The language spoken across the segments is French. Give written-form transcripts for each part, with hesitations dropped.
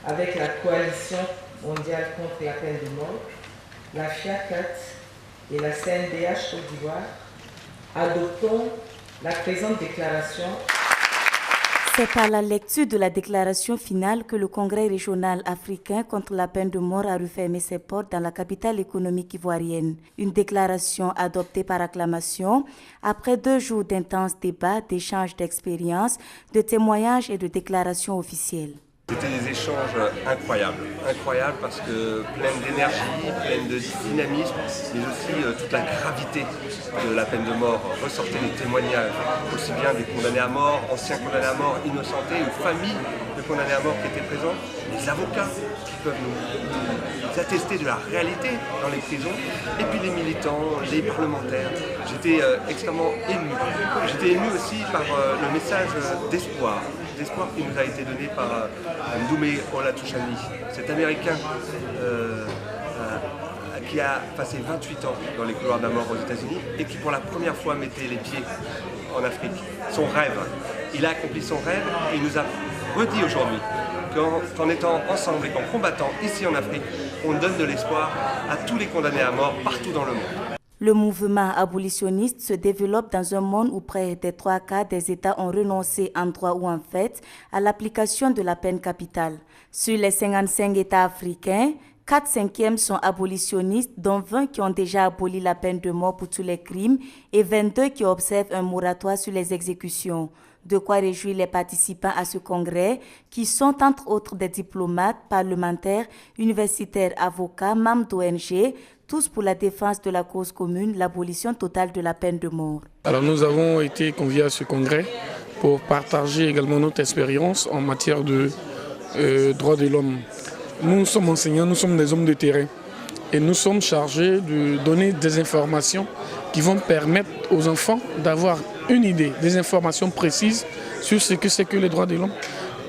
avec la coalition mondiale contre la peine de mort, la FIACAT et la CNDH Côte d'Ivoire, adoptons la présente déclaration. C'est par la lecture de la déclaration finale que le Congrès régional africain contre la peine de mort a refermé ses portes dans la capitale économique ivoirienne. Une déclaration adoptée par acclamation après 2 jours d'intenses débats, d'échanges d'expériences, de témoignages et de déclarations officielles. C'était des échanges incroyables parce que pleines d'énergie, pleines de dynamisme, mais aussi toute la gravité de la peine de mort. Ressortaient les témoignages, aussi bien des condamnés à mort, anciens condamnés à mort, innocentés, une famille de condamnés à mort qui étaient présents, les avocats qui peuvent nous attester de la réalité dans les prisons, et puis les militants, les parlementaires. J'étais extrêmement ému. J'étais ému aussi par le message d'espoir qui nous a été donné par Ndoumé Olatounchani, cet Américain qui a passé 28 ans dans les couloirs de la mort aux États-Unis et qui pour la première fois mettait les pieds en Afrique. Son rêve, il a accompli son rêve et il nous a redit aujourd'hui qu'en étant ensemble et qu'en combattant ici en Afrique, on donne de l'espoir à tous les condamnés à mort partout dans le monde. Le mouvement abolitionniste se développe dans un monde où près des 3/4 des États ont renoncé en droit ou en fait à l'application de la peine capitale. Sur les 55 États africains, 4/5 sont abolitionnistes, dont 20 qui ont déjà aboli la peine de mort pour tous les crimes et 22 qui observent un moratoire sur les exécutions. De quoi réjouir les participants à ce congrès, qui sont entre autres des diplomates, parlementaires, universitaires, avocats, membres d'ONG, tous pour la défense de la cause commune, l'abolition totale de la peine de mort. Alors nous avons été conviés à ce congrès pour partager également notre expérience en matière de droits de l'homme. Nous sommes enseignants, nous sommes des hommes de terrain et nous sommes chargés de donner des informations qui vont permettre aux enfants d'avoir une idée, des informations précises sur ce que c'est que les droits de l'homme,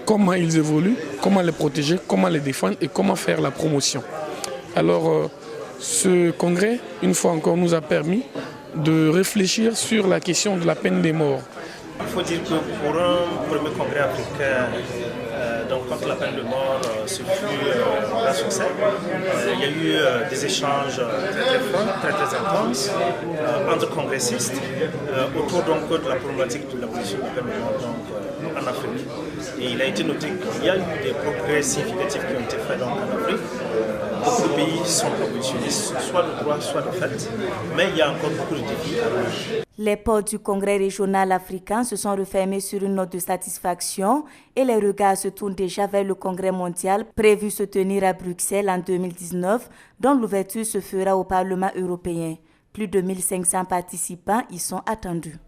comment ils évoluent, comment les protéger, comment les défendre et comment faire la promotion. Alors ce congrès, une fois encore, nous a permis de réfléchir sur la question de la peine des morts. Il faut dire que pour un premier congrès africain contre la peine de mort, ce fut un succès. Il y a eu des échanges très forts, très intenses entre congressistes autour de la problématique de l'abolition de la peine de mort en Afrique. Et il a été noté qu'il y a eu des progrès significatifs qui ont été faits en Afrique. Beaucoup de pays sont abolitionnistes, soit de droit, soit de fait, mais il y a encore beaucoup de défis. Les portes du Congrès régional africain se sont refermées sur une note de satisfaction et les regards se tournent déjà vers le Congrès mondial prévu se tenir à Bruxelles en 2019, dont l'ouverture se fera au Parlement européen. Plus de 1500 participants y sont attendus.